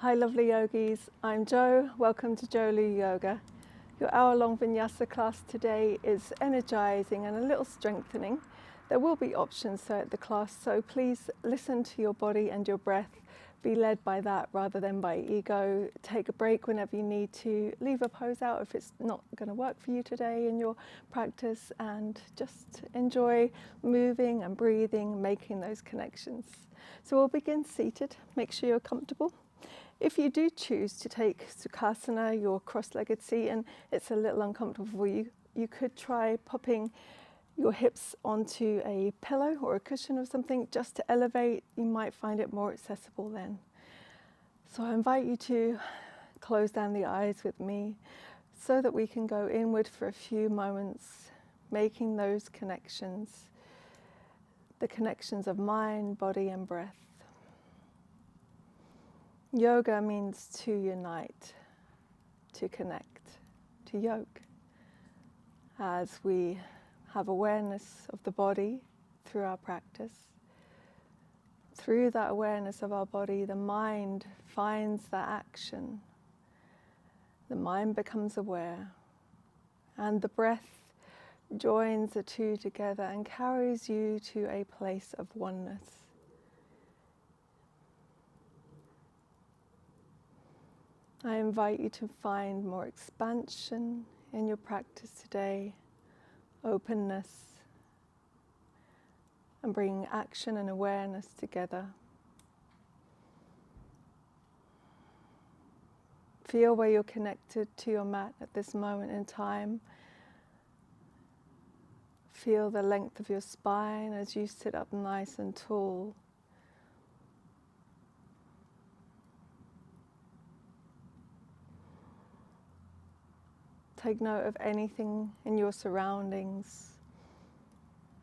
Hi lovely yogis, I'm Jo. Welcome to Jolou Yoga. Your hour-long vinyasa class today is energizing and a little strengthening. There will be options throughout the class, so please listen to your body and your breath. Be led by that rather than by ego. Take a break whenever you need to. Leave a pose out if it's not going to work for you today in your practice, and just enjoy moving and breathing, making those connections. So we'll begin seated. Make sure you're comfortable. If you do choose to take Sukhasana, your cross-legged seat, and it's a little uncomfortable for you, you could try popping your hips onto a pillow or a cushion or something just to elevate. You might find it more accessible then. So I invite you to close down the eyes with me so that we can go inward for a few moments, making those connections, the connections of mind, body and breath. Yoga means to unite, to connect, to yoke. As we have awareness of the body through our practice, through that awareness of our body, the mind finds that action. The mind becomes aware, and the breath joins the two together and carries you to a place of oneness. I invite you to find more expansion in your practice today, openness, and bring action and awareness together. Feel where you're connected to your mat at this moment in time. Feel the length of your spine as you sit up nice and tall. Take note of anything in your surroundings,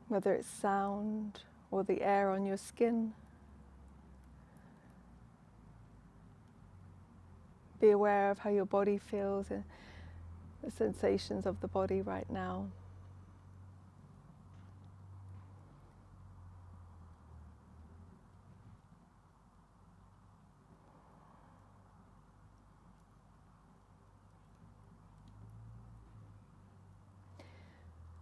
whether it's sound or the air on your skin. Be aware of how your body feels and the sensations of the body right now.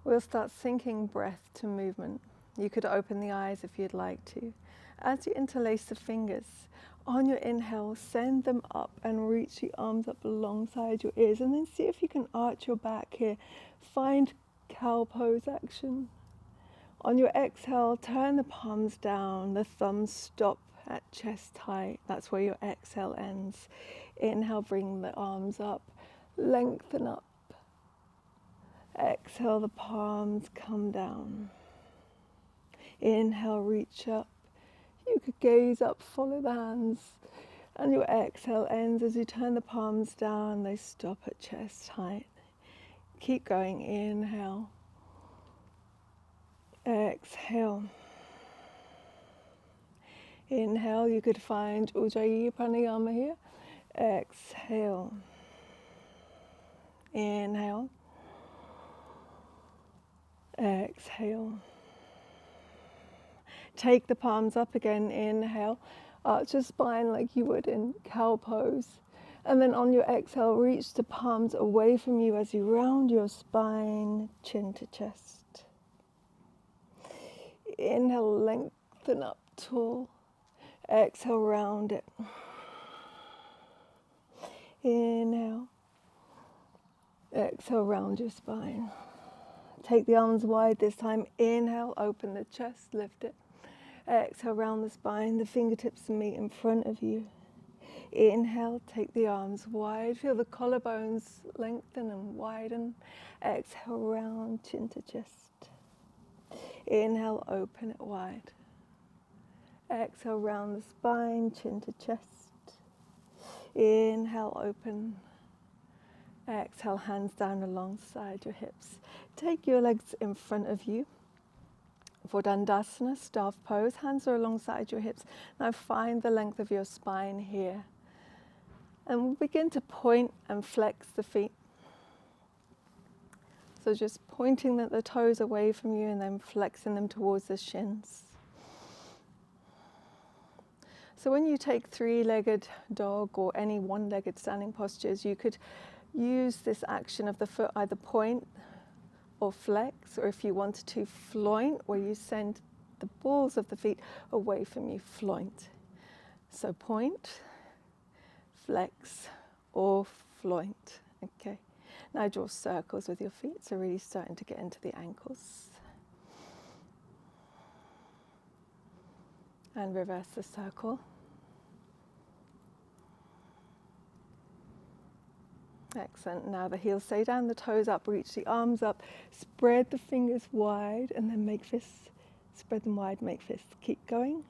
We'll start syncing breath to movement. You could open the eyes if you'd like to. As you interlace the fingers, on your inhale, send them up and reach the arms up alongside your ears, and then see if you can arch your back here. Find cow pose action. On your exhale, turn the palms down, the thumbs stop at chest height. That's where your exhale ends. Inhale, bring the arms up, lengthen up. Exhale, the palms come down. Inhale, reach up. You could gaze up, follow the hands. And your exhale ends as you turn the palms down. They stop at chest height. Keep going. Inhale. Exhale. Inhale, you could find Ujjayi Pranayama here. Exhale. Inhale. Exhale. Take the palms up again. Inhale. Arch your spine like you would in cow pose. And then on your exhale, reach the palms away from you as you round your spine, chin to chest. Inhale, lengthen up tall. Exhale, round it. Inhale. Exhale, round your spine. Take the arms wide this time. Inhale, open the chest, lift it. Exhale, round the spine, the fingertips meet in front of you. Inhale, take the arms wide. Feel the collarbones lengthen and widen. Exhale, round, chin to chest. Inhale, open it wide. Exhale, round the spine, chin to chest. Inhale, open. Exhale, hands down alongside your hips. Take your legs in front of you. For Dandasana, staff pose, hands are alongside your hips. Now find the length of your spine here. And we'll begin to point and flex the feet. So just pointing the toes away from you and then flexing them towards the shins. So when you take three-legged dog or any one-legged standing postures, you could use this action of the foot either point or flex, or if you wanted to, floint, where you send the balls of the feet away from you, floint. So point, flex, or floint. Okay. Now draw circles with your feet, so really starting to get into the ankles. And reverse the circle. Excellent. Now the heels stay down, the toes up, reach the arms up, spread the fingers wide, and then make fists. Spread them wide, make fists. Keep going.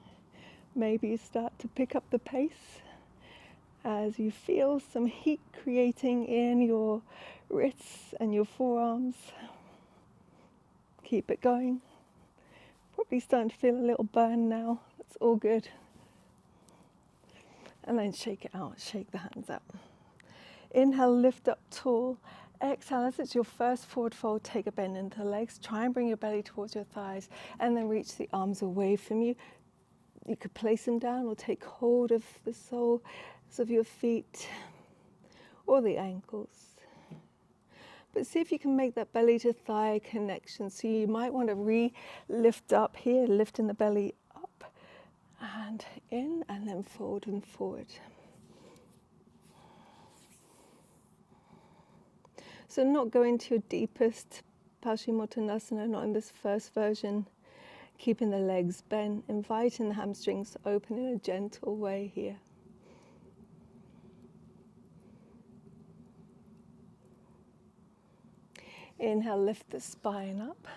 Maybe you start to pick up the pace as you feel some heat creating in your wrists and your forearms. Keep it going. Probably starting to feel a little burn now. That's all good. And then shake it out, shake the hands up. Inhale, lift up tall. Exhale, as it's your first forward fold, take a bend into the legs. Try and bring your belly towards your thighs, and then reach the arms away from you. You could place them down or take hold of the soles of your feet or the ankles. But see if you can make that belly to thigh connection. So you might want to lift up here, lifting the belly up and in, and then fold and forward. So not going to your deepest Paschimottanasana, not in this first version. Keeping the legs bent, inviting the hamstrings to open in a gentle way here. Inhale, lift the spine up.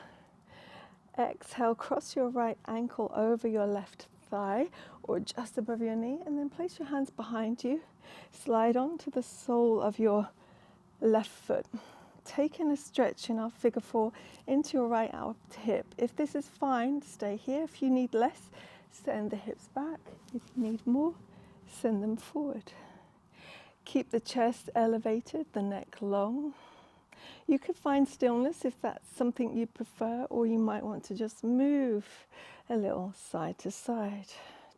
Exhale, cross your right ankle over your left thigh or just above your knee, and then place your hands behind you. Slide onto the sole of your left foot. Taking a stretch in our figure four into your right out hip. If this is fine, stay here. If you need less, send the hips back. If you need more, send them forward. Keep the chest elevated, the neck long. You could find stillness if that's something you prefer, or you might want to just move a little side to side,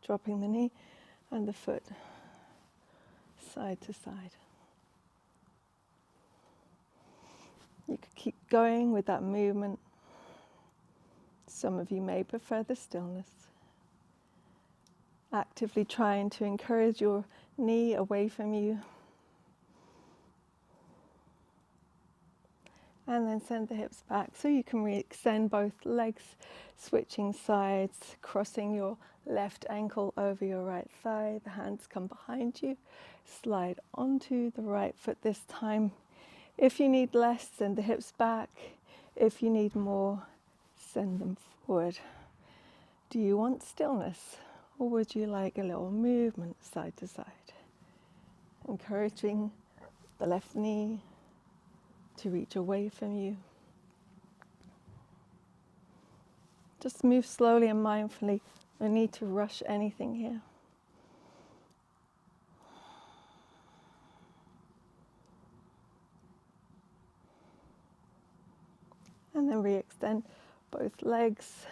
dropping the knee and the foot side to side. You could keep going with that movement. Some of you may prefer the stillness. Actively trying to encourage your knee away from you. And then send the hips back so you can re-extend both legs, switching sides, crossing your left ankle over your right thigh. The hands come behind you. Slide onto the right foot this time. If you need less, send the hips back. If you need more, send them forward. Do you want stillness, or would you like a little movement side to side? Encouraging the left knee to reach away from you. Just move slowly and mindfully. No need to rush anything here. And then re-extend both legs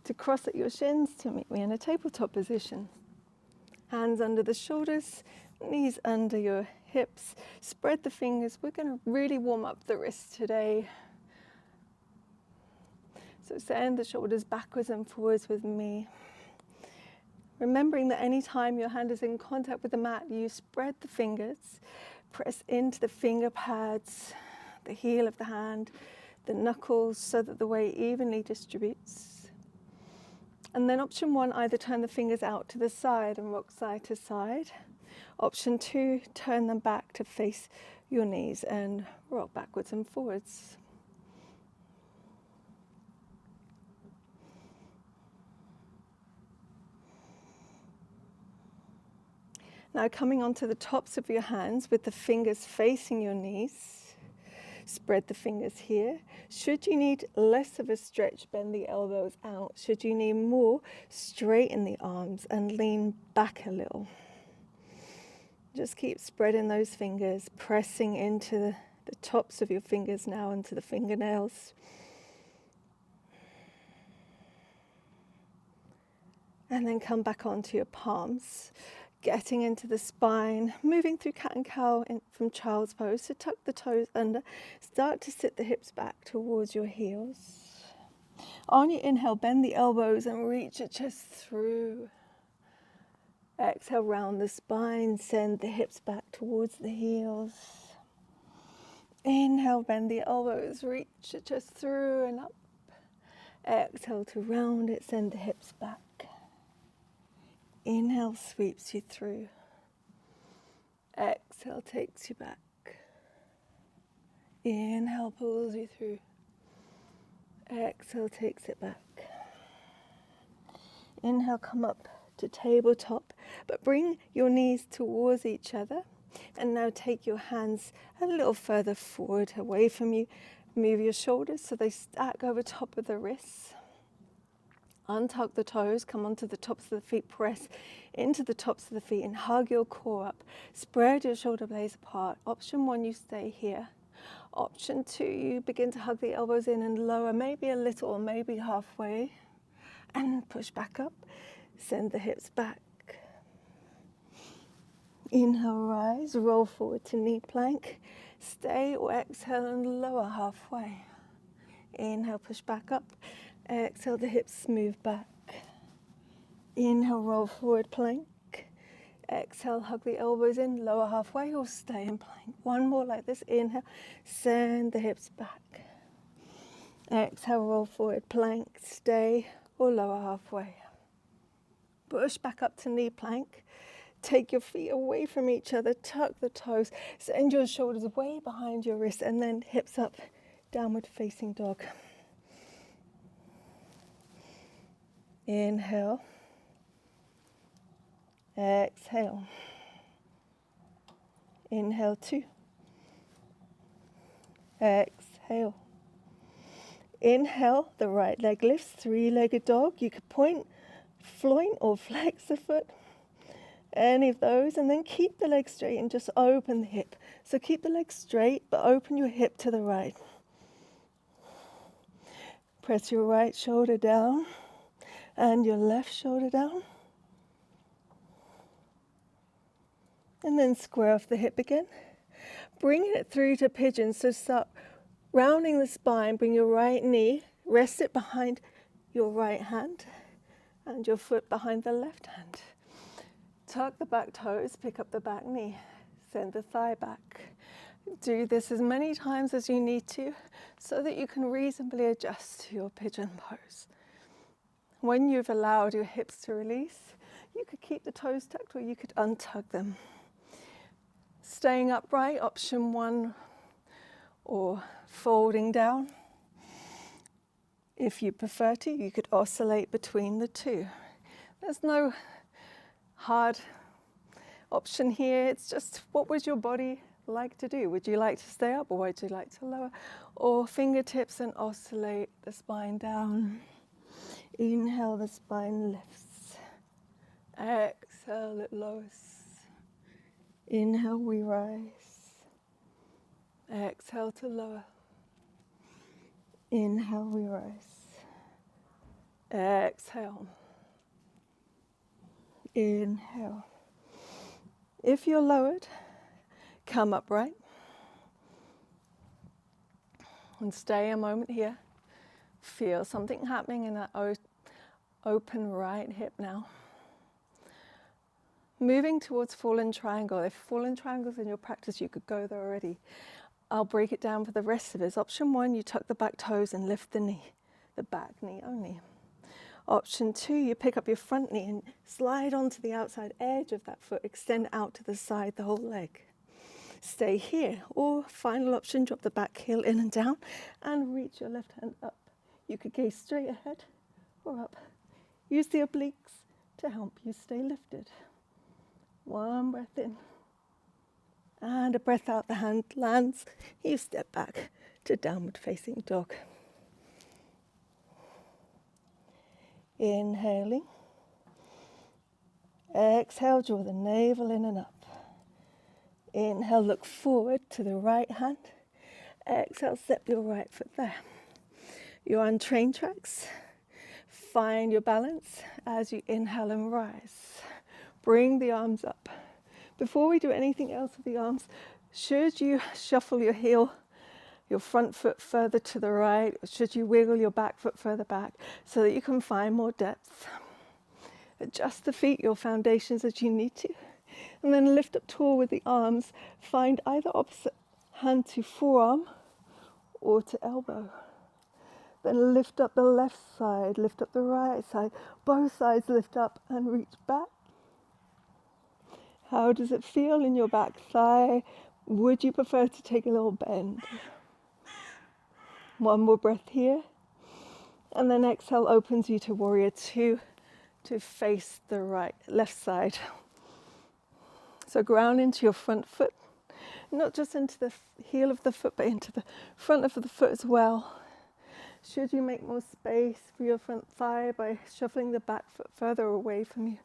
to cross at your shins to meet me in a tabletop position. Hands under the shoulders, knees under your hips. Spread the fingers. We're going to really warm up the wrists today. So send the shoulders backwards and forwards with me. Remembering that any time your hand is in contact with the mat, you spread the fingers, press into the finger pads, the heel of the hand, the knuckles, so that the weight evenly distributes. And then option one, either turn the fingers out to the side and rock side to side. Option two, turn them back to face your knees and rock backwards and forwards. Now coming onto the tops of your hands with the fingers facing your knees. Spread the fingers here. Should you need less of a stretch, bend the elbows out. Should you need more, straighten the arms and lean back a little. Just keep spreading those fingers, pressing into the tops of your fingers now into the fingernails. And then come back onto your palms, getting into the spine, moving through cat and cow from child's pose. So tuck the toes under, start to sit the hips back towards your heels. On your inhale, bend the elbows and reach your chest through. Exhale, round the spine, send the hips back towards the heels. Inhale, bend the elbows, reach your chest through and up. Exhale to round it, send the hips back. Inhale sweeps you through. Exhale takes you back. Inhale pulls you through. Exhale takes it back. Inhale, come up to tabletop, but bring your knees towards each other. And now take your hands a little further forward away from you. Move your shoulders so they stack over top of the wrists. Untuck the toes, come onto the tops of the feet, press into the tops of the feet and hug your core up. Spread your shoulder blades apart. Option 1, you stay here. Option 2, you begin to hug the elbows in and lower, maybe a little or maybe halfway. And push back up. Send the hips back. Inhale, rise, roll forward to knee plank. Stay or exhale and lower halfway. Inhale, push back up. Exhale, the hips move back. Inhale, roll forward, plank. Exhale, hug the elbows in, lower halfway or stay in plank. One more like this. Inhale, send the hips back. Exhale, roll forward, plank. Stay or lower halfway. Push back up to knee plank. Take your feet away from each other, tuck the toes, send your shoulders way behind your wrists, and then hips up, downward facing dog. Inhale. Exhale. Inhale 2. Exhale. Inhale, the right leg lifts, three-legged dog. You could point, floint, or flex the foot. Any of those, and then keep the leg straight and just open the hip. So keep the leg straight, but open your hip to the right. Press your right shoulder down and your left shoulder down. And then square off the hip again. Bringing it through to pigeon. So start rounding the spine, bring your right knee, rest it behind your right hand and your foot behind the left hand. Tuck the back toes, pick up the back knee, send the thigh back. Do this as many times as you need to so that you can reasonably adjust to your pigeon pose. When you've allowed your hips to release, you could keep the toes tucked or you could untuck them. Staying upright, option 1, or folding down. If you prefer to, you could oscillate between the two. There's no hard option here. It's just, what would your body like to do? Would you like to stay up or would you like to lower? Or fingertips and oscillate the spine down. Inhale, the spine lifts. Exhale, it lowers. Inhale, we rise. Exhale to lower. Inhale, we rise. Exhale. Inhale. If you're lowered, come upright and stay a moment here. Feel something happening in that open right hip now. Moving towards fallen triangle. If fallen triangle's in your practice, you could go there already. I'll break it down for the rest of us. Option 1, you tuck the back toes and lift the knee, the back knee only. Option 2, you pick up your front knee and slide onto the outside edge of that foot, extend out to the side, the whole leg. Stay here. Or final option, drop the back heel in and down and reach your left hand up. You could gaze straight ahead or up. Use the obliques to help you stay lifted. One breath in. And a breath out, the hand lands. You step back to downward facing dog. Inhaling. Exhale, draw the navel in and up. Inhale, look forward to the right hand. Exhale, step your right foot there. You're on train tracks. Find your balance as you inhale and rise. Bring the arms up. Before we do anything else with the arms, should you shuffle your heel, your front foot further to the right, or should you wiggle your back foot further back so that you can find more depth? Adjust the feet, your foundations as you need to, and then lift up tall with the arms. Find either opposite hand to forearm or to elbow. Then lift up the left side, lift up the right side. Both sides lift up and reach back. How does it feel in your back thigh? Would you prefer to take a little bend? One more breath here. And then exhale opens you to warrior two, to face the left side. So ground into your front foot, not just into the heel of the foot, but into the front of the foot as well. Should you make more space for your front thigh by shuffling the back foot further away from you,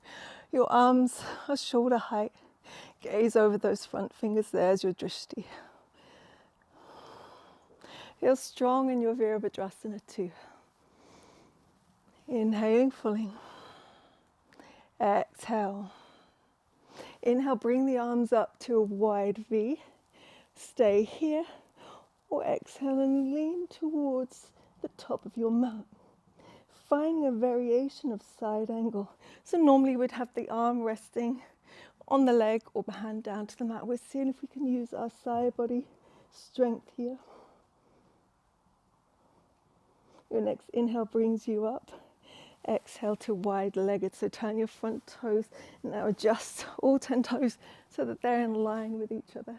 your arms are shoulder height. Gaze over those front fingers. There's your drishti. Feel strong in your Virabhadrasana too. Inhaling fully. Exhale. Inhale, bring the arms up to a wide V. Stay here. Or exhale and lean towards the top of your mat. Finding a variation of side angle. So normally we'd have the arm resting on the leg or the hand down to the mat. We're seeing if we can use our side body strength here. Your next inhale brings you up. Exhale to wide-legged. So turn your front toes. Now adjust all 10 toes so that they're in line with each other.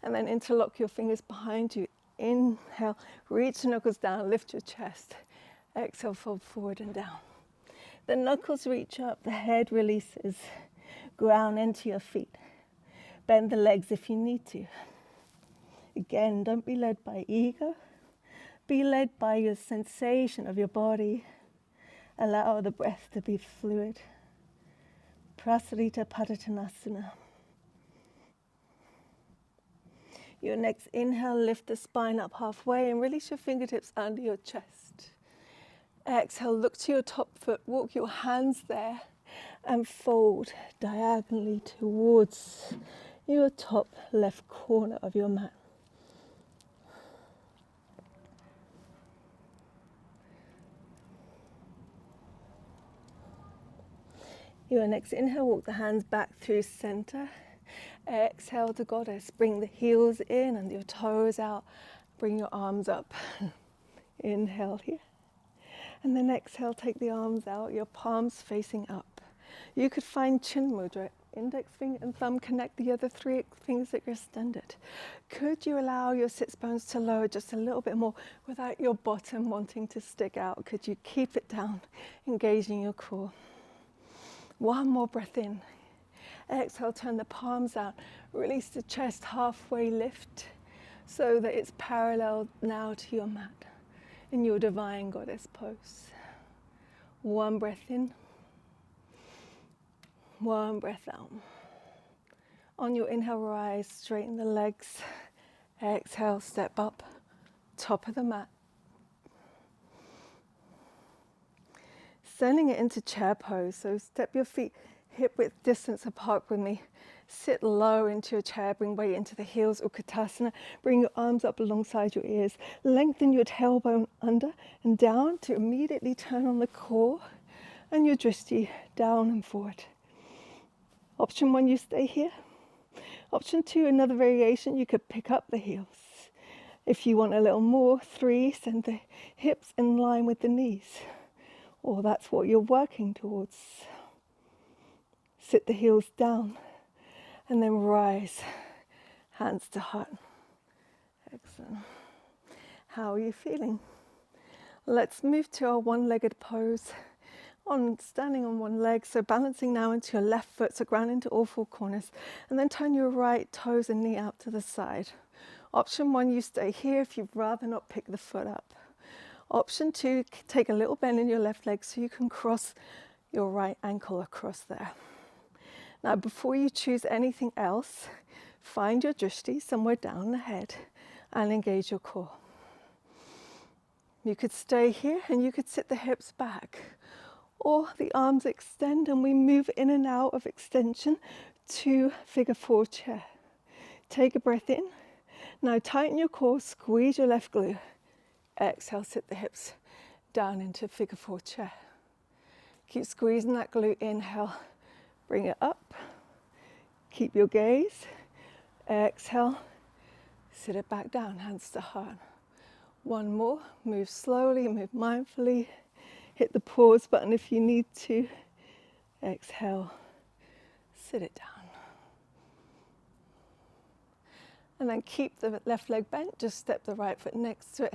And then interlock your fingers behind you. Inhale, reach the knuckles down, lift your chest. Exhale, fold forward and down. The knuckles reach up, the head releases. Ground into your feet. Bend the legs if you need to. Again, don't be led by ego. Be led by your sensation of your body. Allow the breath to be fluid. Prasarita Padottanasana. Your next inhale, lift the spine up halfway and release your fingertips under your chest. Exhale, look to your top foot, walk your hands there and fold diagonally towards your top left corner of your mat. Your next inhale, walk the hands back through center. Exhale to goddess. Bring the heels in and your toes out. Bring your arms up. Inhale here. And then exhale, take the arms out, your palms facing up. You could find chin mudra. Index finger and thumb connect the other 3 fingers that are extended. Could you allow your sits bones to lower just a little bit more without your bottom wanting to stick out? Could you keep it down, engaging your core? One more breath in. Exhale, turn the palms out. Release the chest, halfway lift so that it's parallel now to your mat in your divine goddess pose. One breath in. One breath out. On your inhale, rise, straighten the legs. Exhale, step up, top of the mat. Sending it into chair pose. So step your feet hip width distance apart with me. Sit low into your chair, bring weight into the heels, Utkatasana. Bring your arms up alongside your ears. Lengthen your tailbone under and down to immediately turn on the core and your drishti down and forward. Option 1, you stay here. Option 2, another variation, you could pick up the heels. If you want a little more, 3, send the hips in line with the knees. Or that's what you're working towards. Sit the heels down and then rise, hands to heart. Excellent. How are you feeling? Let's move to our one-legged pose. Standing on one leg, so balancing now into your left foot, so ground into all 4 corners, and then turn your right toes and knee out to the side. Option 1, you stay here if you'd rather not pick the foot up. Option 2, take a little bend in your left leg so you can cross your right ankle across there. Now, before you choose anything else, find your drishti somewhere down the head and engage your core. You could stay here and you could sit the hips back, or the arms extend and we move in and out of extension to figure 4 chair. Take a breath in. Now tighten your core, squeeze your left glute. Exhale, sit the hips down into figure 4 chair. Keep squeezing that glute. Inhale, bring it up. Keep your gaze. Exhale, sit it back down, hands to heart. One more, move slowly, move mindfully. Hit the pause button if you need to. Exhale, sit it down. And then keep the left leg bent, just step the right foot next to it.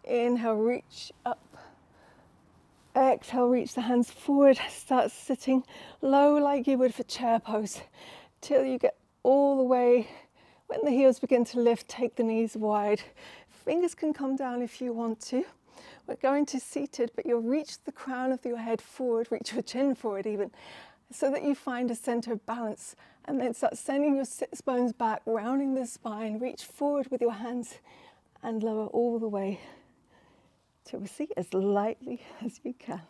Inhale, reach up. Exhale, reach the hands forward. Start sitting low like you would for chair pose till you get all the way. When the heels begin to lift, take the knees wide. Fingers can come down if you want to. We're going to seated, but you'll reach the crown of your head forward, reach your chin forward even, so that you find a center of balance. And then start sending your sits bones back, rounding the spine. Reach forward with your hands and lower all the way to a seat as lightly as you can.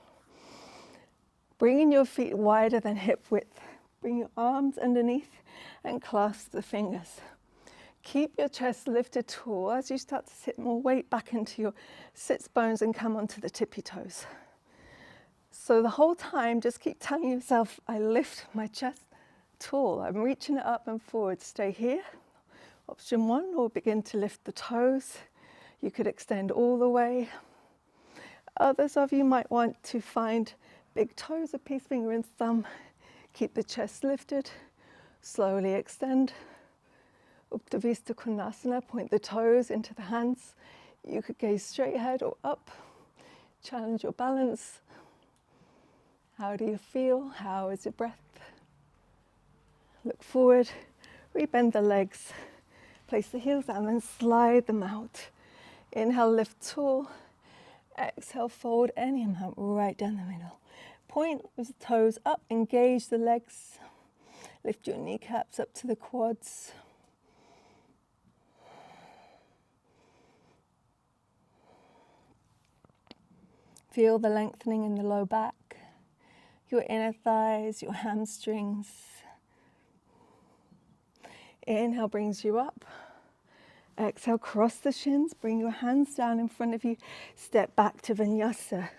Bringing your feet wider than hip width. Bring your arms underneath and clasp the fingers. Keep your chest lifted tall as you start to sit more weight back into your sits bones and come onto the tippy toes. So the whole time, just keep telling yourself, I lift my chest tall. I'm reaching it up and forward. Stay here. Option 1, or begin to lift the toes. You could extend all the way. Others of you might want to find big toes, a peace finger and thumb. Keep the chest lifted. Slowly extend. Upta Vista Konasana, point the toes into the hands. You could gaze straight ahead or up. Challenge your balance. How do you feel? How is your breath? Look forward, rebend the legs. Place the heels down and slide them out. Inhale, lift tall. Exhale, fold any amount right down the middle. Point with the toes up, engage the legs. Lift your kneecaps up to the quads. Feel the lengthening in the low back, your inner thighs, your hamstrings. Inhale brings you up. Exhale, cross the shins, bring your hands down in front of you, step back to Vinyasa.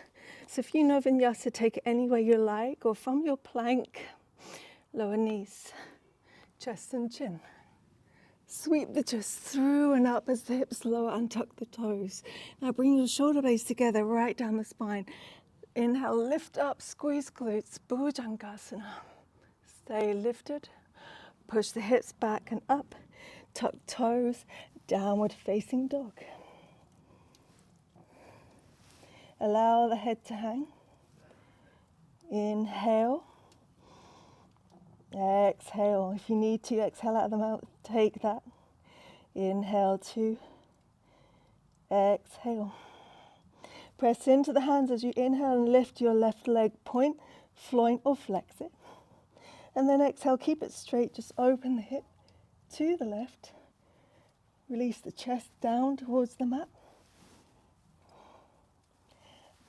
So if you know Vinyasa, take it any way you like, or from your plank, lower knees, chest and chin. Sweep the chest through and up as the hips lower, untuck the toes. Now bring your shoulder blades together right down the spine. Inhale, lift up, squeeze glutes, Bhujangasana. Stay lifted. Push the hips back and up. Tuck toes, downward facing dog. Allow the head to hang. Inhale. Exhale. If you need to, exhale out of the mouth. Take that. Inhale, 2. Exhale. Press into the hands as you inhale and lift your left leg. Point, floin or flex it. And then exhale, keep it straight. Just open the hip to the left. Release the chest down towards the mat.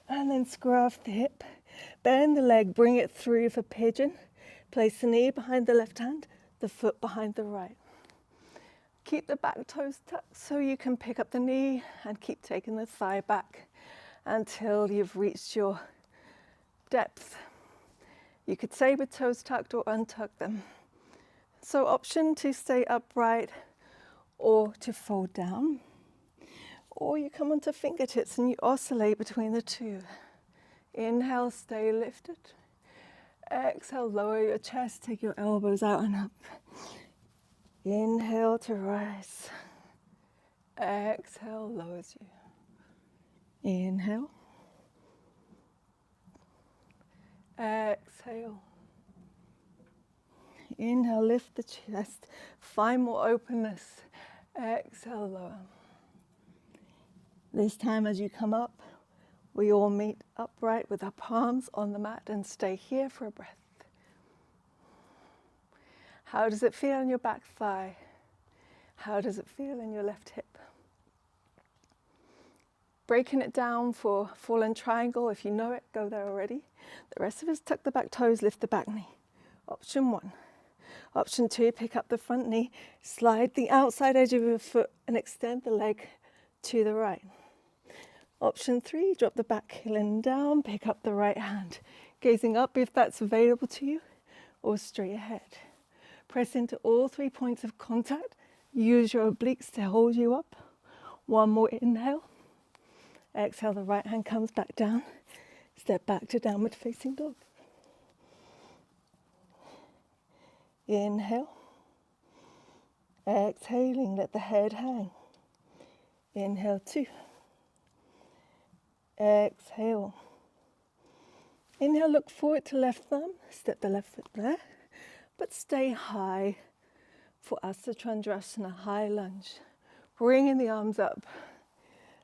And then scruff the hip. Bend the leg, bring it through for pigeon. Place the knee behind the left hand, the foot behind the right. Keep the back toes tucked so you can pick up the knee and keep taking the thigh back until you've reached your depth. You could stay with toes tucked or untuck them. So option to stay upright or to fold down. Or you come onto fingertips and you oscillate between the two. Inhale, stay lifted. Exhale, lower your chest, take your elbows out and up. Inhale to rise. Exhale, lowers you. Inhale. Exhale. Inhale, lift the chest. Find more openness. Exhale, lower. This time as you come up, we all meet upright with our palms on the mat and stay here for a breath. How does it feel in your back thigh? How does it feel in your left hip? Breaking it down for fallen triangle. If you know it, go there already. The rest of us, tuck the back toes, lift the back knee. Option 1. Option 2, pick up the front knee, slide the outside edge of your foot and extend the leg to the right. Option 3, drop the back heel and down, pick up the right hand, gazing up if that's available to you, or straight ahead. Press into all 3 points of contact. Use your obliques to hold you up. One more inhale. Exhale, the right hand comes back down. Step back to downward facing dog. Inhale. Exhaling, let the head hang. Inhale 2. Exhale. Inhale, look forward to left thumb. Step the left foot there. But stay high for Asana Chandrasana, high lunge. Bringing the arms up.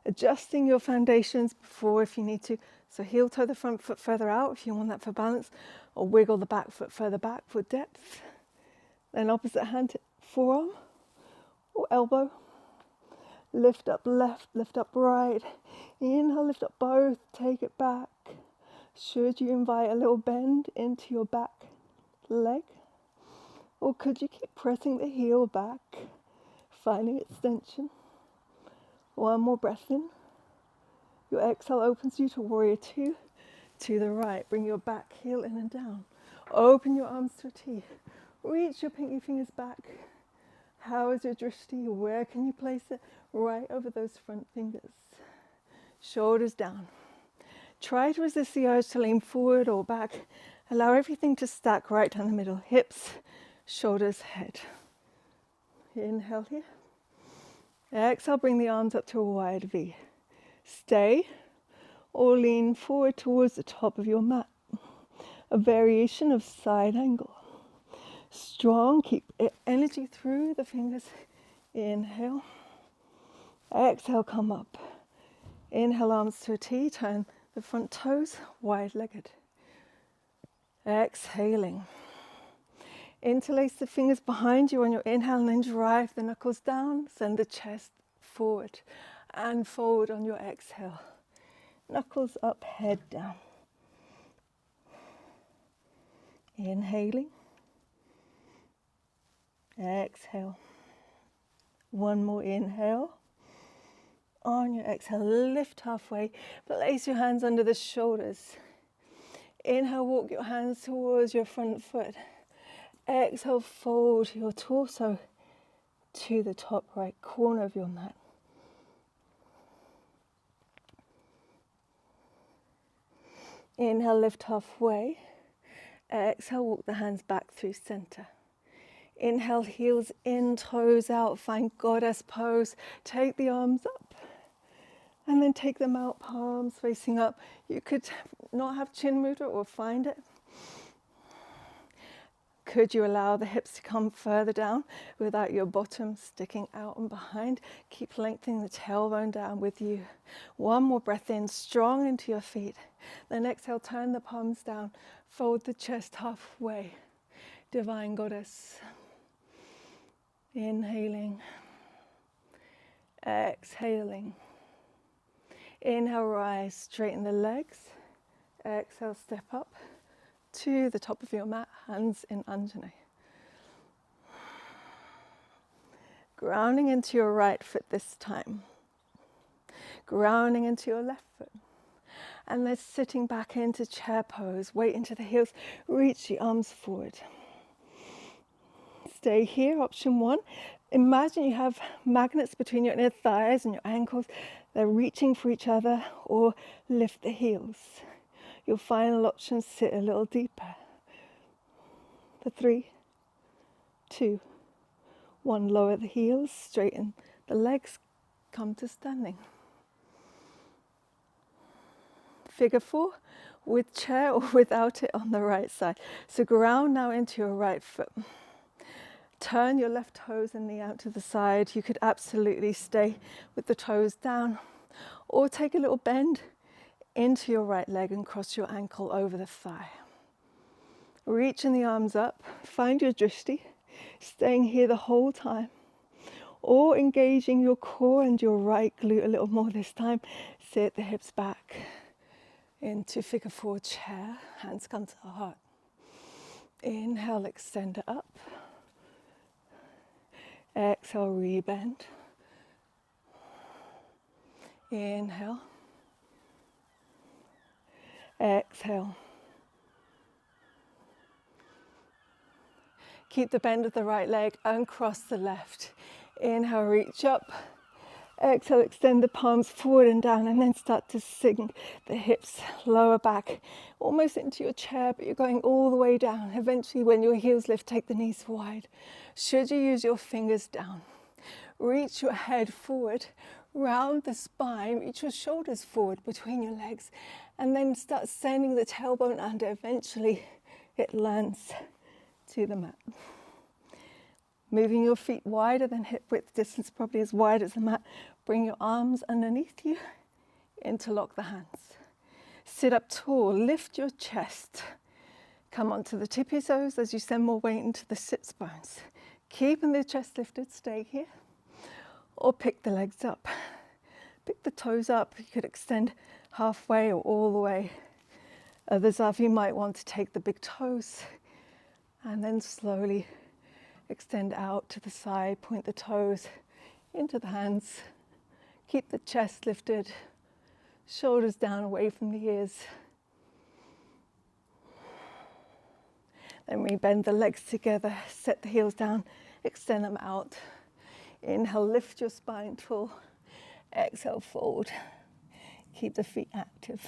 Adjusting your foundations before if you need to. So heel toe the front foot further out if you want that for balance, or wiggle the back foot further back for depth. Then opposite hand to forearm or elbow. Lift up left, lift up right. Inhale, lift up both, take it back. Should you invite a little bend into your back leg? Or could you keep pressing the heel back, finding extension? One more breath in. Your exhale opens you to warrior 2 to the right. Bring your back heel in and down. Open your arms to a T. Reach your pinky fingers back. How is your drishti? Where can you place it? Right over those front fingers. Shoulders down. Try to resist the urge to lean forward or back. Allow everything to stack right down the middle. Hips, shoulders, head. Inhale here. Exhale, bring the arms up to a wide V. Stay or lean forward towards the top of your mat. A variation of side angle. Strong, keep energy through the fingers. Inhale. Exhale, come up. Inhale, arms to a T, turn the front toes wide-legged. Exhaling. Interlace the fingers behind you on your inhale and then drive the knuckles down. Send the chest forward and forward on your exhale. Knuckles up, head down. Inhaling. Exhale. One more inhale. On your exhale, lift halfway. Place your hands under the shoulders. Inhale, walk your hands towards your front foot. Exhale, fold your torso to the top right corner of your mat. Inhale, lift halfway. Exhale, walk the hands back through center. Inhale, heels in, toes out, find goddess pose. Take the arms up and then take them out, palms facing up. You could not have chin mudra or find it. Could you allow the hips to come further down without your bottom sticking out and behind? Keep lengthening the tailbone down with you. One more breath in, strong into your feet. Then exhale, turn the palms down. Fold the chest halfway. Divine Goddess. Inhaling. Exhaling. Inhale, rise, straighten the legs. Exhale, step up to the top of your mat, hands in Anjane. Grounding into your right foot this time. Grounding into your left foot. And then sitting back into chair pose, weight into the heels, reach the arms forward. Stay here, option 1. Imagine you have magnets between your inner thighs and your ankles. They're reaching for each other, or lift the heels. Your final option, sit a little deeper. For 3, 2, 1, lower the heels, straighten the legs, come to standing. Figure 4, with chair or without it on the right side. So ground now into your right foot. Turn your left toes and knee out to the side. You could absolutely stay with the toes down, or take a little bend into your right leg and cross your ankle over the thigh. Reaching the arms up, find your drishti, staying here the whole time, or engaging your core and your right glute a little more this time. Sit the hips back into figure four chair. Hands come to the heart. Inhale, extend it up. Exhale, rebend. Inhale. Exhale. Keep the bend of the right leg, uncross the left. Inhale, reach up. Exhale, extend the palms forward and down, and then start to sink the hips lower back, almost into your chair, but you're going all the way down. Eventually, when your heels lift, take the knees wide. Should you use your fingers down, reach your head forward, round the spine, reach your shoulders forward between your legs, and then start sending the tailbone under. Eventually, it lands to the mat. Moving your feet wider than hip width distance, probably as wide as the mat. Bring your arms underneath you, interlock the hands. Sit up tall, lift your chest. Come onto the tippy toes as you send more weight into the sits bones. Keeping the chest lifted, stay here. Or pick the legs up. Pick the toes up, you could extend halfway or all the way. Others of you might want to take the big toes and then slowly extend out to the side, point the toes into the hands. Keep the chest lifted, shoulders down away from the ears. Then we bend the legs together, set the heels down, extend them out. Inhale, lift your spine tall. Exhale, fold. Keep the feet active.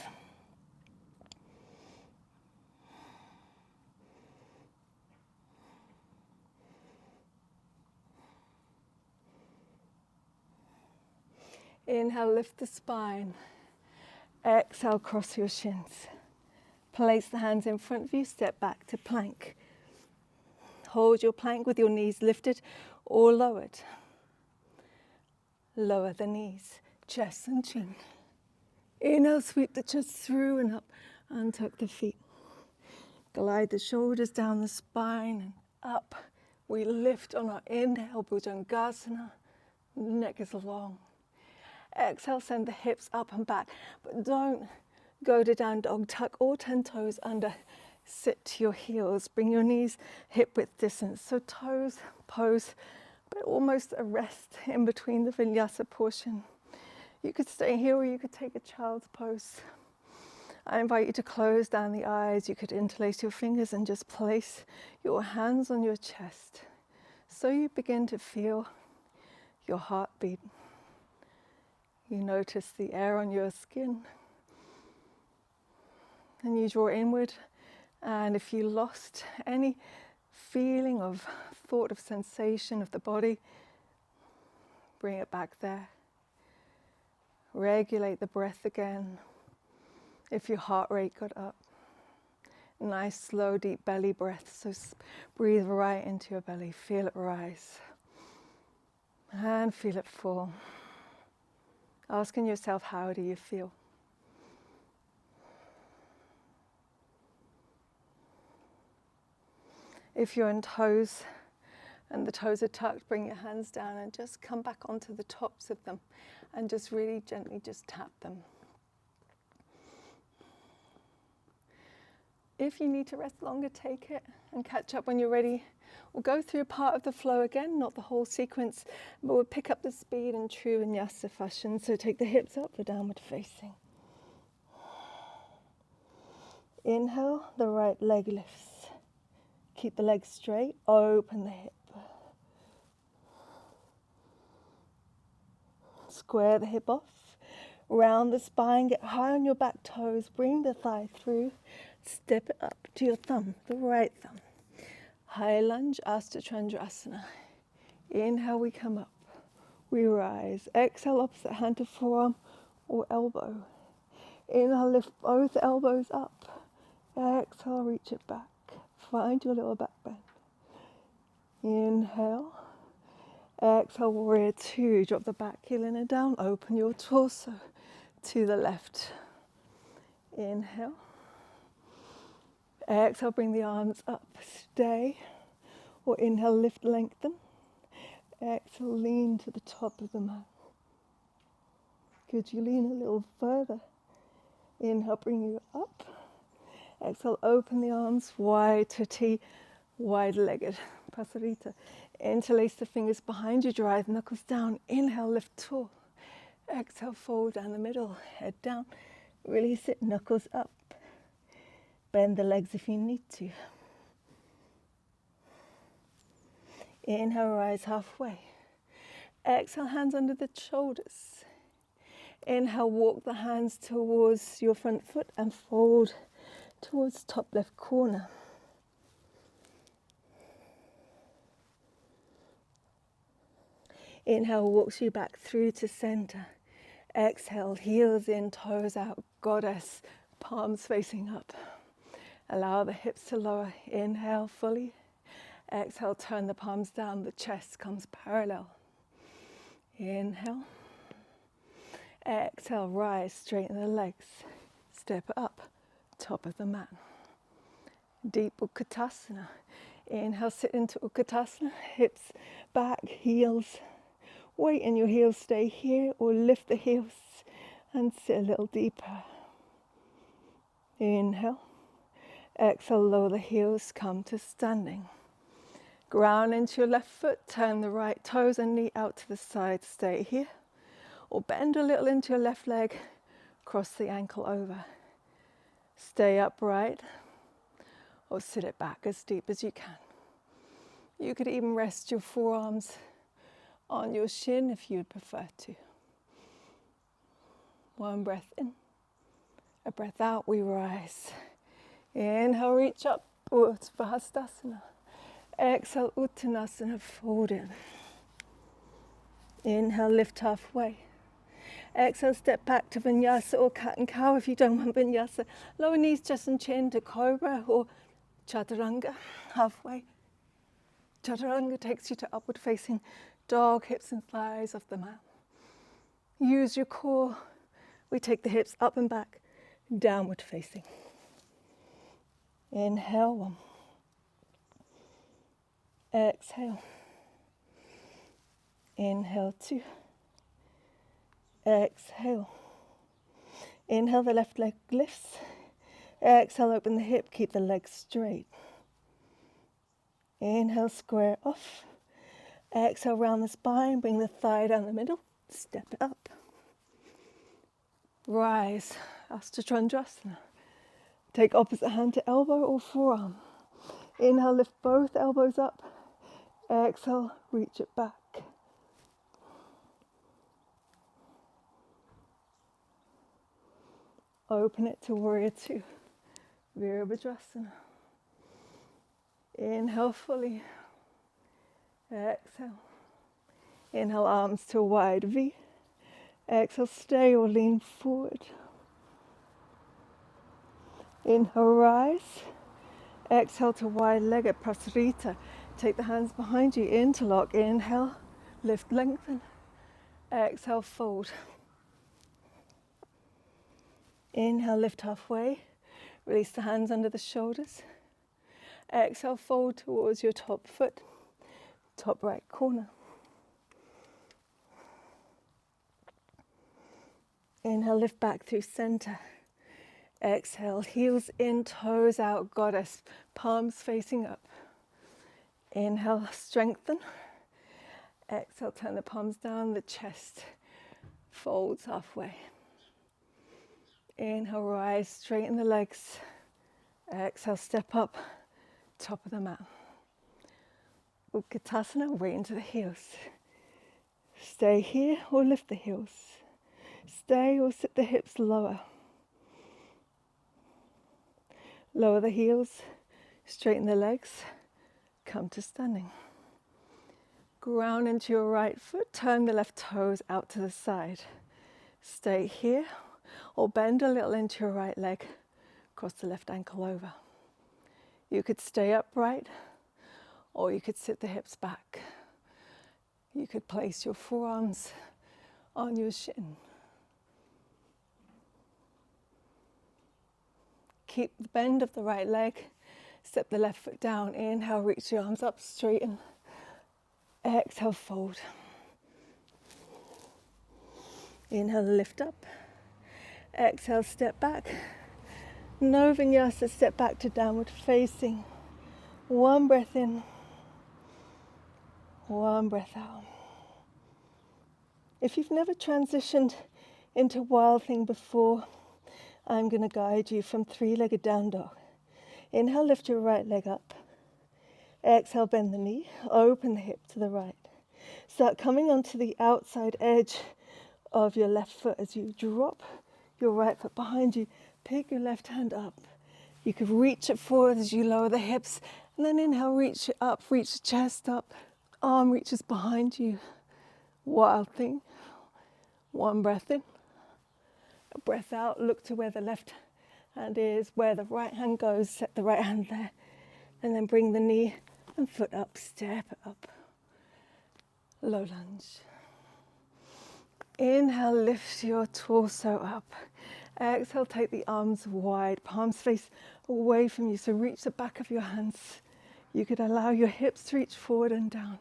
Inhale, lift the spine. Exhale, cross your shins. Place the hands in front of you, step back to plank. Hold your plank with your knees lifted or lowered. Lower the knees, chest and chin. Inhale, sweep the chest through and up, untuck the feet. Glide the shoulders down the spine and up. We lift on our inhale, Bhujangasana. The neck is long. Exhale, send the hips up and back, but don't go to down dog, tuck or 10 toes under. Sit to your heels, bring your knees hip width distance. So toes, pose, but almost a rest in between the vinyasa portion. You could stay here or you could take a child's pose. I invite you to close down the eyes. You could interlace your fingers and just place your hands on your chest. So you begin to feel your heartbeat. You notice the air on your skin. And you draw inward. And if you lost any feeling of thought of sensation of the body, bring it back there. Regulate the breath again. If your heart rate got up. Nice, slow, deep belly breath. So breathe right into your belly. Feel it rise. And feel it fall. Asking yourself, how do you feel? If you're in toes and the toes are tucked, bring your hands down and just come back onto the tops of them and just really gently just tap them. If you need to rest longer, take it and catch up when you're ready. We'll go through part of the flow again, not the whole sequence, but we'll pick up the speed in true vinyasa fashion. So take the hips up for downward facing. Inhale, the right leg lifts. Keep the leg straight, open the hip. Square the hip off. Round the spine, get high on your back toes, bring the thigh through. Step it up to your thumb, the right thumb. High lunge, Astra Chandrasana. Inhale, we come up. We rise. Exhale, opposite hand to forearm or elbow. Inhale, lift both elbows up. Exhale, reach it back. Find your little back bend. Inhale. Exhale, warrior two. Drop the back heel in and down. Open your torso to the left. Inhale. Exhale, bring the arms up, stay, or inhale, lift, lengthen. Exhale, lean to the top of the mat. Could you lean a little further? Inhale, bring you up. Exhale, open the arms wide to T, wide-legged, Pasarita. Interlace the fingers behind you, drive the knuckles down. Inhale, lift tall. Exhale, fold down the middle, head down. Release it, knuckles up. Bend the legs if you need to. Inhale, rise halfway. Exhale, hands under the shoulders. Inhale, walk the hands towards your front foot and fold towards top left corner. Inhale, walks you back through to center. Exhale, heels in, toes out, goddess, palms facing up. Allow the hips to lower. Inhale fully. Exhale, turn the palms down, the chest comes parallel. Inhale. Exhale, rise, straighten the legs. Step up, top of the mat. Deep Utkatasana. Inhale, sit into Utkatasana, hips back, heels. Weight in your heels, stay here, or lift the heels and sit a little deeper. Inhale. Exhale, lower the heels, come to standing. Ground into your left foot, turn the right toes and knee out to the side, stay here. Or bend a little into your left leg, cross the ankle over. Stay upright, or sit it back as deep as you can. You could even rest your forearms on your shin if you'd prefer to. One breath in, a breath out, we rise. Inhale, reach up, Uttanasana. Exhale, Uttanasana, fold in. Inhale, lift halfway. Exhale, step back to Vinyasa or cat and cow if you don't want Vinyasa. Lower knees, chest and chin to Cobra or Chaturanga, halfway. Chaturanga takes you to upward facing dog, hips and thighs off the mat. Use your core. We take the hips up and back, downward facing. Inhale, one. Exhale. Inhale, two. Exhale. Inhale, the left leg lifts. Exhale, open the hip, keep the legs straight. Inhale, square off. Exhale, round the spine, bring the thigh down the middle, step it up. Rise, Astachandrasana. Take opposite hand to elbow or forearm. Inhale, lift both elbows up. Exhale, reach it back. Open it to warrior two, Virabhadrasana. Inhale fully. Exhale. Inhale, arms to a wide V. Exhale, stay or lean forward. Inhale, rise. Exhale to wide-legged Prasarita. Take the hands behind you, interlock. Inhale, lift, lengthen. Exhale, fold. Inhale, lift halfway. Release the hands under the shoulders. Exhale, fold towards your top foot, top right corner. Inhale, lift back through center. Exhale, heels in, toes out, goddess, palms facing up. Inhale, strengthen. Exhale, turn the palms down, the chest folds halfway. Inhale, rise, straighten the legs. Exhale, step up, top of the mat. Utkatasana, weight into the heels. Stay here or lift the heels. Stay or sit the hips lower. Lower the heels, straighten the legs, come to standing. Ground into your right foot, turn the left toes out to the side. Stay here or bend a little into your right leg, cross the left ankle over. You could stay upright or you could sit the hips back. You could place your forearms on your shin. Keep the bend of the right leg, step the left foot down. Inhale, reach your arms up, straighten. Exhale, fold. Inhale, lift up. Exhale, step back. No vinyasa, step back to downward facing. One breath in. One breath out. If you've never transitioned into Wild Thing before, I'm going to guide you from three-legged down dog. Inhale, lift your right leg up. Exhale, bend the knee, open the hip to the right. Start coming onto the outside edge of your left foot as you drop your right foot behind you. Pick your left hand up. You could reach it forward as you lower the hips, and then inhale, reach it up, reach the chest up, arm reaches behind you. Wild Thing. One breath in. A breath out, look to where the left hand is, where the right hand goes, set the right hand there, and then bring the knee and foot up, step up. Low lunge. Inhale, lift your torso up. Exhale, take the arms wide, palms face away from you, so reach the back of your hands. You could allow your hips to reach forward and down.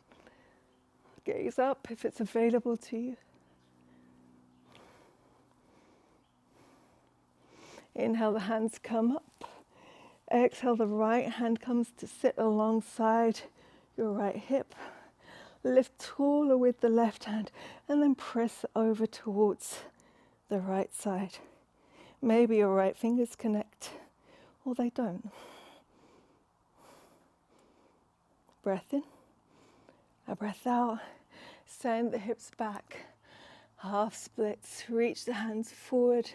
Gaze up if it's available to you. Inhale, the hands come up. Exhale, the right hand comes to sit alongside your right hip. Lift taller with the left hand and then press over towards the right side. Maybe your right fingers connect or they don't. Breath in, a breath out. Send the hips back. Half splits, reach the hands forward.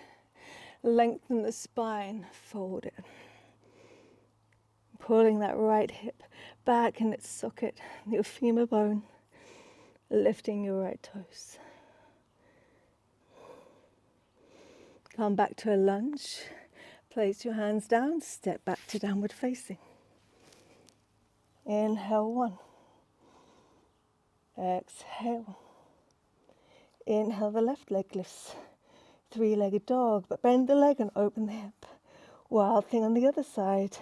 Lengthen the spine, fold it. Pulling that right hip back in its socket, your femur bone, lifting your right toes. Come back to a lunge. Place your hands down, step back to downward facing. Inhale, one. Exhale. Inhale, the left leg lifts. Three-legged dog, but bend the leg and open the hip. Wild Thing on the other side.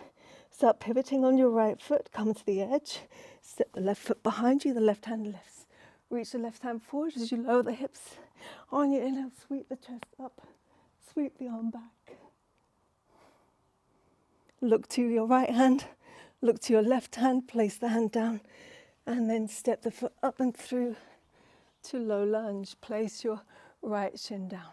Start pivoting on your right foot, come to the edge. Step the left foot behind you, the left hand lifts. Reach the left hand forward as you lower the hips. On your inhale, sweep the chest up. Sweep the arm back. Look to your right hand, look to your left hand, place the hand down, and then step the foot up and through to low lunge. Place your right shin down.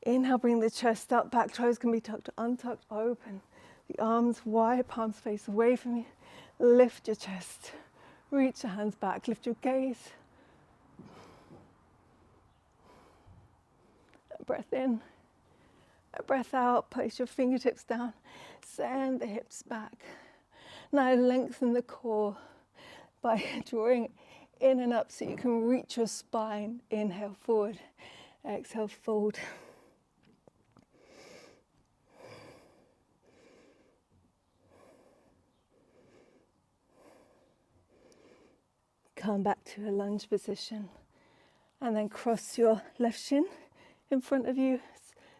Inhale, bring the chest up, back toes can be tucked, untucked, open. The arms wide, palms face away from you. Lift your chest, reach your hands back, lift your gaze. A breath in, a breath out, place your fingertips down, send the hips back. Now lengthen the core by drawing in and up so you can reach your spine. Inhale, forward, exhale, fold. Come back to a lunge position and then cross your left shin in front of you.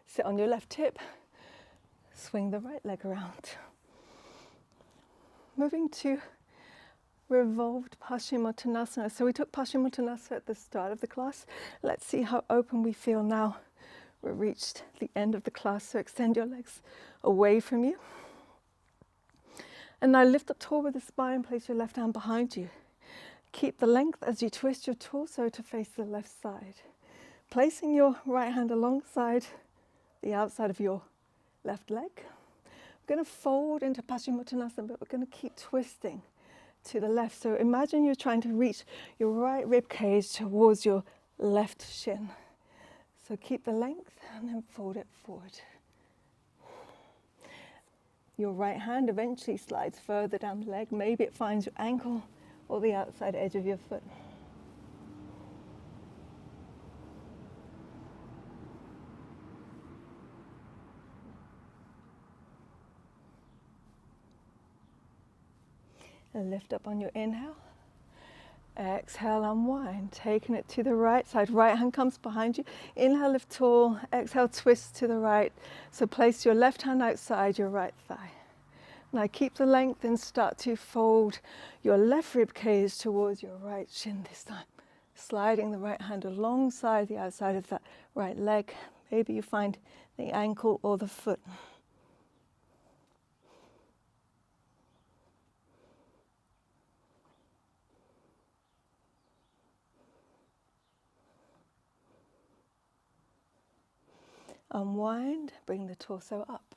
Sit on your left hip. Swing the right leg around. Moving to revolved Paschimottanasana. So we took Paschimottanasana at the start of the class. Let's see how open we feel now. We've reached the end of the class, so extend your legs away from you. And now lift up tall with the spine, place your left hand behind you. Keep the length as you twist your torso to face the left side. Placing your right hand alongside the outside of your left leg. We're going to fold into Paschimottanasana, but we're going to keep twisting to the left. So imagine you're trying to reach your right rib cage towards your left shin. So keep the length and then fold it forward. Your right hand eventually slides further down the leg. Maybe it finds your ankle or the outside edge of your foot. And lift up on your inhale. Exhale, unwind, taking it to the right side. Right hand comes behind you. Inhale, lift tall. Exhale, twist to the right. So place your left hand outside your right thigh. Now keep the length and start to fold your left rib cage towards your right shin this time. Sliding the right hand alongside the outside of that right leg. Maybe you find the ankle or the foot. Unwind, bring the torso up.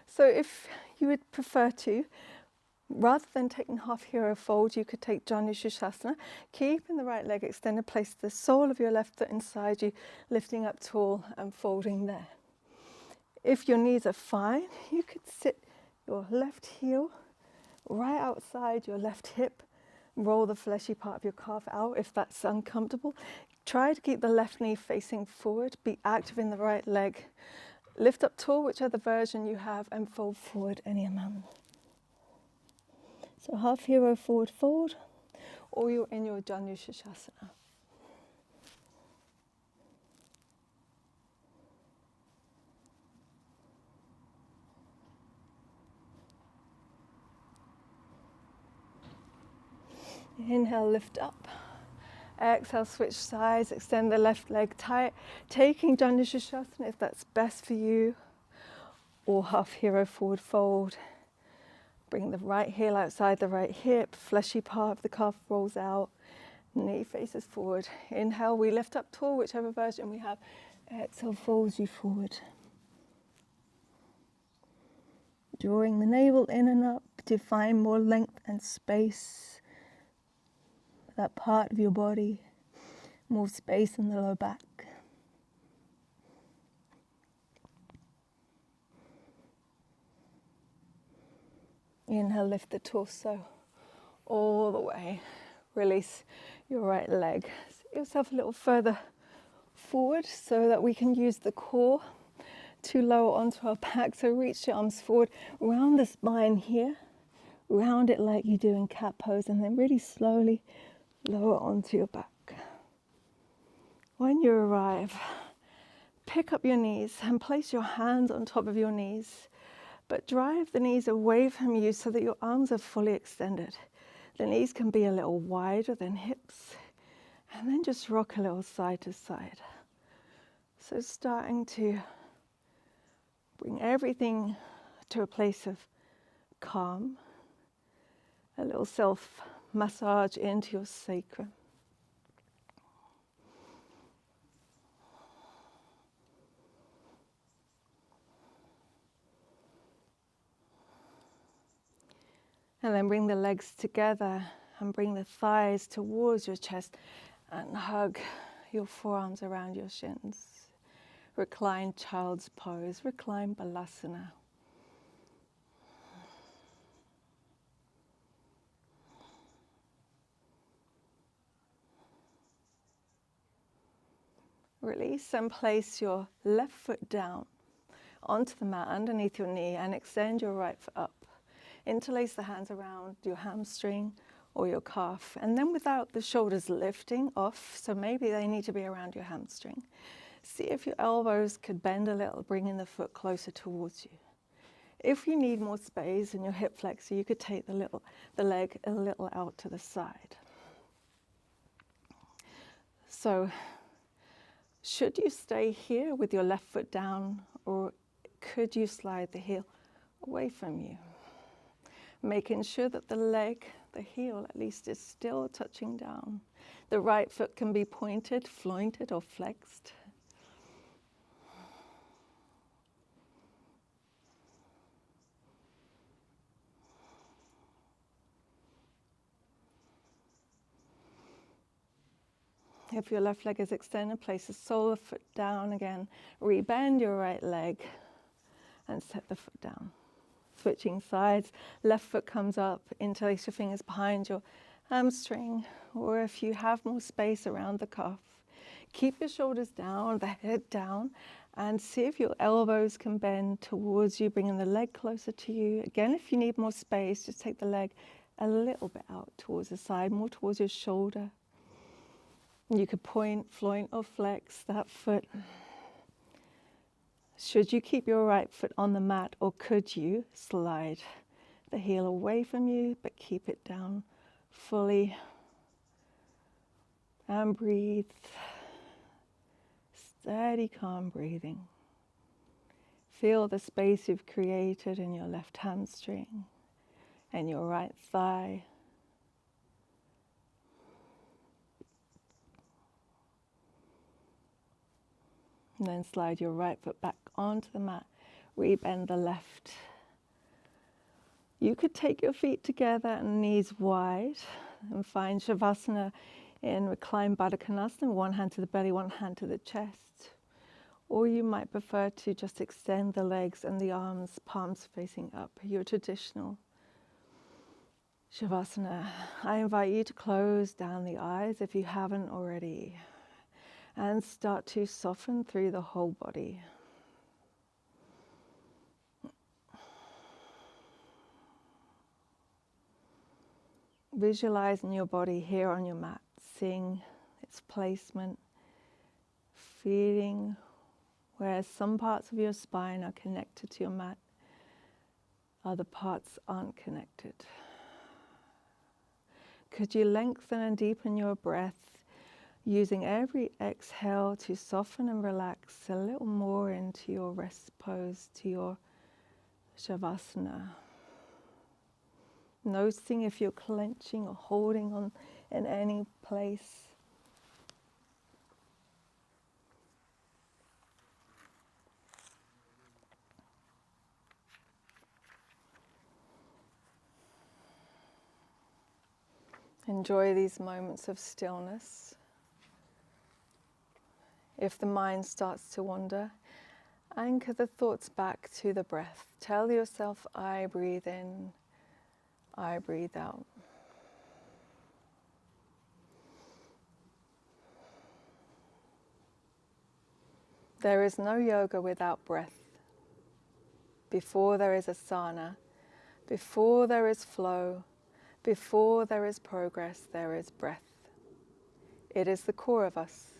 So if you would prefer to, rather than taking half hero fold, you could take Janu Shasana, keeping the right leg extended, place the sole of your left foot inside you, lifting up tall and folding there. If your knees are fine, you could sit your left heel right outside your left hip, roll the fleshy part of your calf out if that's uncomfortable. Try to keep the left knee facing forward, be active in the right leg. Lift up tall, whichever version you have, and fold forward any amount. So half hero forward fold, or you're in your Janu Shasana. Inhale, lift up. Exhale, switch sides, extend the left leg tight, taking Janu Shasana if that's best for you, or half hero forward fold. Bring the right heel outside the right hip, fleshy part of the calf rolls out, knee faces forward. Inhale, we lift up tall, whichever version we have. Exhale, folds you forward. Drawing the navel in and up to find more length and space. That part of your body, more space in the lower back. Inhale, lift the torso all the way. Release your right leg. Set yourself a little further forward so that we can use the core to lower onto our back. So reach your arms forward, round the spine here, round it like you do in cat pose, and then really slowly lower onto your back. When you arrive, pick up your knees and place your hands on top of your knees, but drive the knees away from you so that your arms are fully extended. The knees can be a little wider than hips, and then just rock a little side to side. So starting to bring everything to a place of calm, a little self-massage into your sacrum. And then bring the legs together and bring the thighs towards your chest and hug your forearms around your shins. Recline child's pose, recline balasana. Release and place your left foot down onto the mat underneath your knee and extend your right foot up. Interlace the hands around your hamstring or your calf, and then without the shoulders lifting off, so maybe they need to be around your hamstring. See if your elbows could bend a little, bringing the foot closer towards you. If you need more space in your hip flexor, you could take the leg a little out to the side. So, should you stay here with your left foot down, or could you slide the heel away from you? Making sure that the heel at least, is still touching down. The right foot can be pointed, flointed, or flexed. If your left leg is extended, place the sole of the foot down again. Rebend your right leg and set the foot down. Switching sides, left foot comes up, interlace your fingers behind your hamstring, or if you have more space around the calf, keep your shoulders down, the head down, and see if your elbows can bend towards you, bringing the leg closer to you. Again, if you need more space, just take the leg a little bit out towards the side, more towards your shoulder. You could point, floint, or flex that foot. Should you keep your right foot on the mat, or could you slide the heel away from you, but keep it down fully And breathe. Steady, calm breathing. Feel the space you've created in your left hamstring and your right thigh. And then slide your right foot back onto the mat. Rebend the left. You could take your feet together and knees wide and find Shavasana in reclined Baddha Konasana, one hand to the belly, one hand to the chest. Or you might prefer to just extend the legs and the arms, palms facing up, your traditional Shavasana. I invite you to close down the eyes if you haven't already and start to soften through the whole body. Visualizing your body here on your mat, seeing its placement, feeling where some parts of your spine are connected to your mat, other parts aren't connected. Could you lengthen and deepen your breath, using every exhale to soften and relax a little more into your rest pose, to your Shavasana. Noticing if you're clenching or holding on in any place. Enjoy these moments of stillness. If the mind starts to wander, anchor the thoughts back to the breath. Tell yourself, I breathe in, I breathe out. There is no yoga without breath. Before there is asana, before there is flow, before there is progress, there is breath. It is the core of us,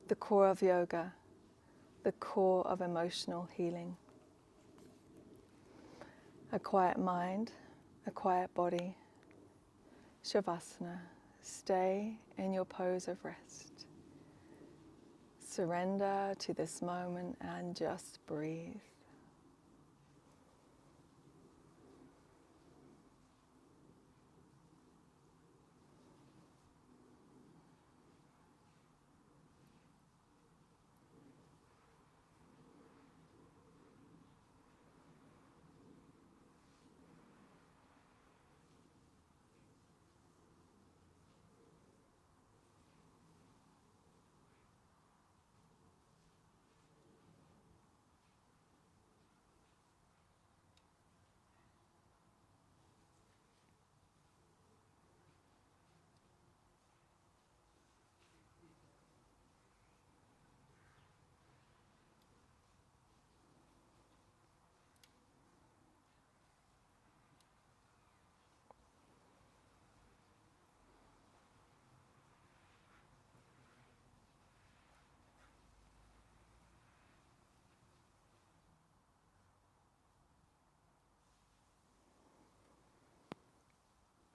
the core of yoga, the core of emotional healing. A quiet mind, a quiet body. Shavasana. Stay in your pose of rest. Surrender to this moment and just breathe.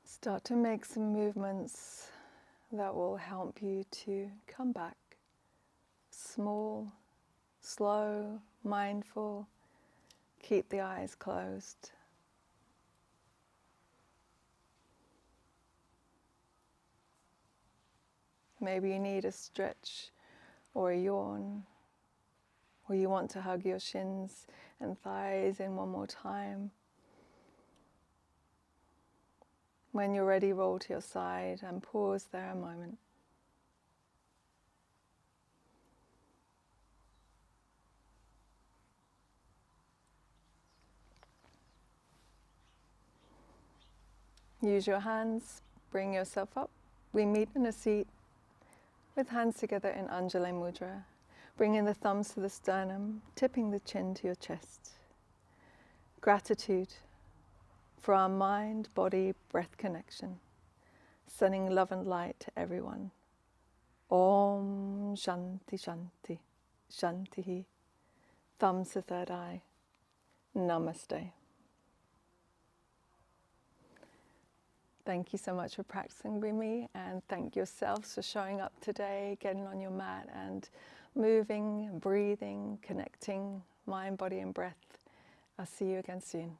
Start to make some movements that will help you to come back. Small, slow, mindful. Keep the eyes closed. Maybe you need a stretch or a yawn, or you want to hug your shins and thighs in one more time. When you're ready, roll to your side and pause there a moment. Use your hands, bring yourself up. We meet in a seat with hands together in Anjali Mudra. Bringing the thumbs to the sternum, tipping the chin to your chest. Gratitude for our mind, body, breath connection. Sending love and light to everyone. Om Shanti Shanti Shanti. Thumbs to third eye. Namaste. Thank you so much for practicing with me, and thank yourselves for showing up today, getting on your mat and moving, breathing, connecting mind, body and breath. I'll see you again soon.